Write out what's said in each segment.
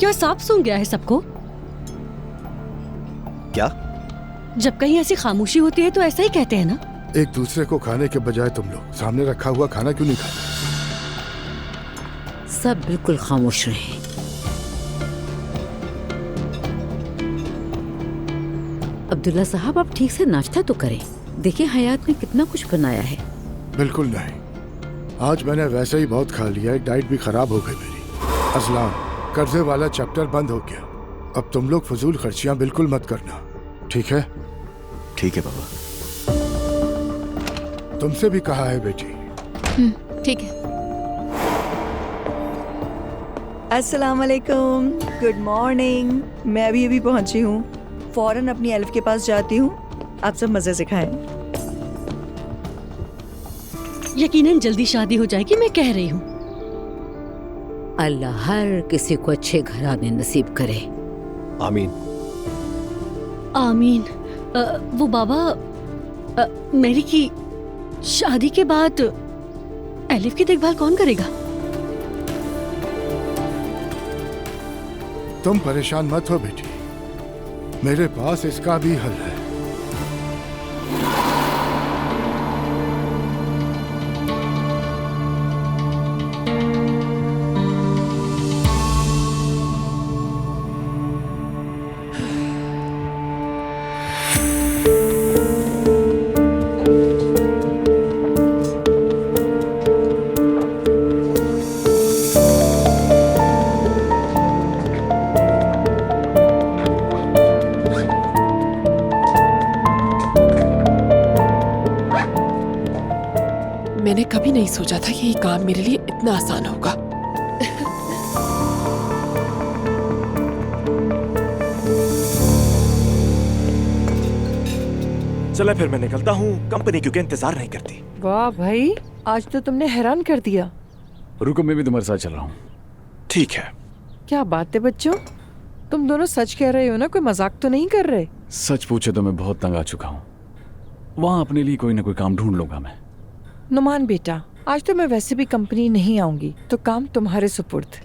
क्या सांप सूंघ गया है सबको? क्या? जब कहीं ऐसी खामोशी होती है तो ऐसा ही कहते हैं ना। एक दूसरे को खाने के बजाय तुम लोग सामने रखा हुआ खाना क्यों नहीं खाते? सब बिल्कुल खामोश रहे। अब्दुल्ला साहब, आप ठीक से नाश्ता तो करें। देखिए हयात ने कितना कुछ बनाया है। बिल्कुल नहीं, आज मैंने वैसे ही बहुत खा लिया है, डाइट भी खराब हो गई मेरी। असलाम, कर्जे वाला चैप्टर बंद हो गया। अब तुम लोग फजूल खर्चियां बिल्कुल मत करना, ठीक है? ठीक है बाबा। तुमसे भी कहा है बेटी। ठीक है। अस्सलाम वालेकुम, गुड मॉर्निंग। मैं अभी पहुंची हूँ, फौरन अपनी एलिफ के पास जाती हूँ। आप सब मजे से खाएं। यकीनन जल्दी शादी हो जाएगी, मैं कह रही हूँ। अल्लाह हर किसी को अच्छे घराने नसीब करे। आमीन। आमीन। वो बाबा, मेरी की शादी के बाद एलिफ की देखभाल कौन करेगा? तुम परेशान मत हो बेटी, मेरे पास इसका भी हल है। मैंने कभी नहीं सोचा था कि ये काम मेरे लिए इतना आसान होगा। चला फिर मैं निकलता हूँ, कंपनी क्योंकि इंतजार नहीं करती। वाह भाई, आज तो तुमने हैरान कर दिया। रुको, मैं भी तुम्हारे साथ चल रहा हूँ। ठीक है। क्या बात है बच्चों, तुम दोनों सच कह रहे हो ना? कोई मजाक तो नहीं कर रहे? सच पूछे तो मैं बहुत तंग आ चुका हूँ। वहाँ अपने लिए कोई ना कोई काम ढूंढ लूंगा मैं। नुमान बेटा, आज तो मैं वैसे भी कंपनी नहीं आऊंगी, तो काम तुम्हारे सुपुर्द।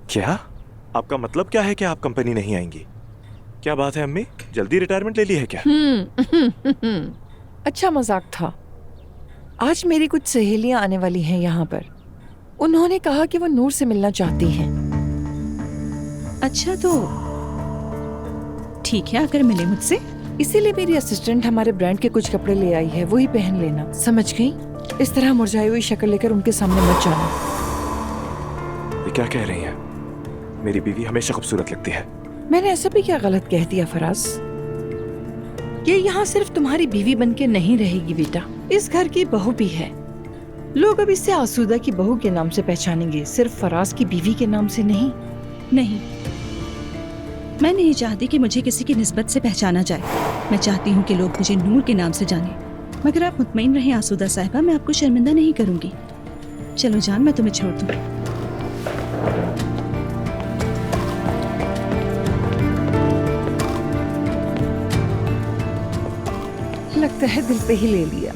क्या? आपका मतलब क्या है कि आप कंपनी नहीं आएंगी? क्या बात है अम्मी, जल्दी रिटायरमेंट ले ली है क्या? अच्छा मजाक था। आज मेरी कुछ सहेलियां आने वाली हैं यहाँ पर। उन्होंने कहा कि वो नूर से मिलना चाहती हैं। अच्छा, तो ठीक है, अगर मिले मुझसे। इसीलिए मेरी असिस्टेंट हमारे ब्रांड के कुछ कपड़े ले आई है, वही पहन लेना, समझ गई? इस तरह मुरझाई हुई शक्ल लेकर उनके सामने मत जाना। ये क्या कह रही हैं? मेरी बीवी हमेशा खूबसूरत लगती है। मैंने ऐसा भी क्या गलत कह दिया फराज? ये यहाँ सिर्फ तुम्हारी बीवी बनके नहीं रहेगी बेटा, इस घर की बहू भी है। लोग अब इससे आसूदा की बहू के नाम से पहचानेंगे, सिर्फ फराज की बीवी के नाम से नहीं। नहीं, मैं नहीं चाहती कि मुझे किसी की निस्बत से पहचाना जाए। मैं चाहती हूँ कि लोग मुझे नूर के नाम से जाने। मगर आप मुतमईन रहें आसूदा साहिबा, मैं आपको शर्मिंदा नहीं करूंगी। चलो जान, मैं तुम्हें छोड़ दूँ। लगता है दिल पे ही ले लिया।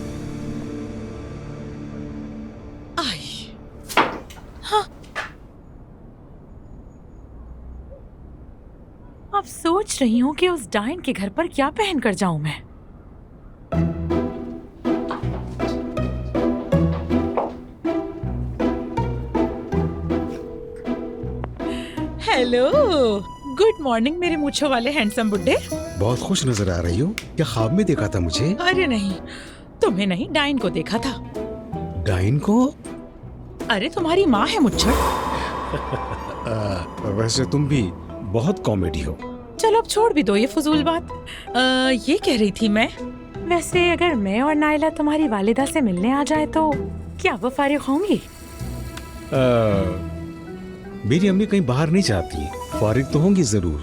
अब सोच रही हूँ कि उस डाइन के घर पर क्या पहन कर जाऊं मैं। हेलो, गुड मॉर्निंग मेरे मूंछों वाले हैंडसम बुड्ढे। बहुत खुश नजर आ रही हो। क्या ख्वाब में देखा था मुझे? अरे नहीं, तुम्हें नहीं, डाइन को देखा था। डाइन को? अरे तुम्हारी माँ है मुच्छर। वैसे तुम भी बहुत कॉमेडी हो। चलो अब छोड़ भी दो ये फजूल बात। ये कह रही थी मैं, वैसे अगर मैं और नाइला तुम्हारी वालिदा से मिलने आ जाए तो क्या वो फारिग होंगी? मेरी अम्मी कहीं बाहर नहीं जाती, फारिग तो होंगी जरूर।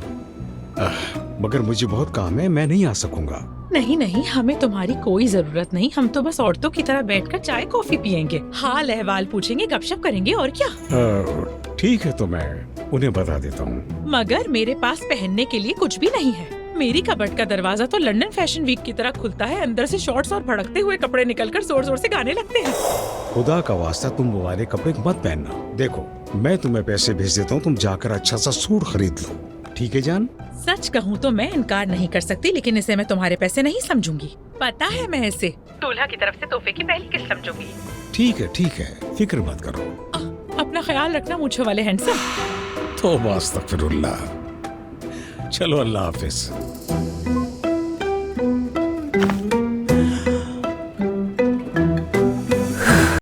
मगर मुझे बहुत काम है, मैं नहीं आ सकूंगा। नहीं नहीं, हमें तुम्हारी कोई जरूरत नहीं। हम तो बस औरतों की तरह बैठकर चाय कॉफी पियेंगे, हाल अहवाल पूछेंगे, गपशप करेंगे, और क्या। ठीक है, तो मैं उन्हें बता देता हूँ। मगर मेरे पास पहनने के लिए कुछ भी नहीं है। मेरी कबर्ड का दरवाजा तो लंदन फैशन वीक की तरह खुलता है, अंदर से शॉर्ट्स और भड़कते हुए कपड़े निकलकर जोर जोर से गाने लगते हैं। खुदा का वास्ता तुम वो वाले कपड़े मत पहनना। देखो मैं तुम्हें पैसे भेज देता हूँ, तुम जाकर अच्छा सा सूट खरीद लो, ठीक है जान? सच कहूँ तो मैं इनकार नहीं कर सकती, लेकिन इसे मैं तुम्हारे पैसे नहीं समझूंगी। पता है मैं इसे दूल्हा की तरफ से तोहफे की पहली किस्त समझूंगी। ठीक है, फिक्र मत करो। अपना ख्याल रखना मूंछे वाले हैंडसम। तौबा अस्तगफिरुल्लाह। चलो अल्लाह हाफिज।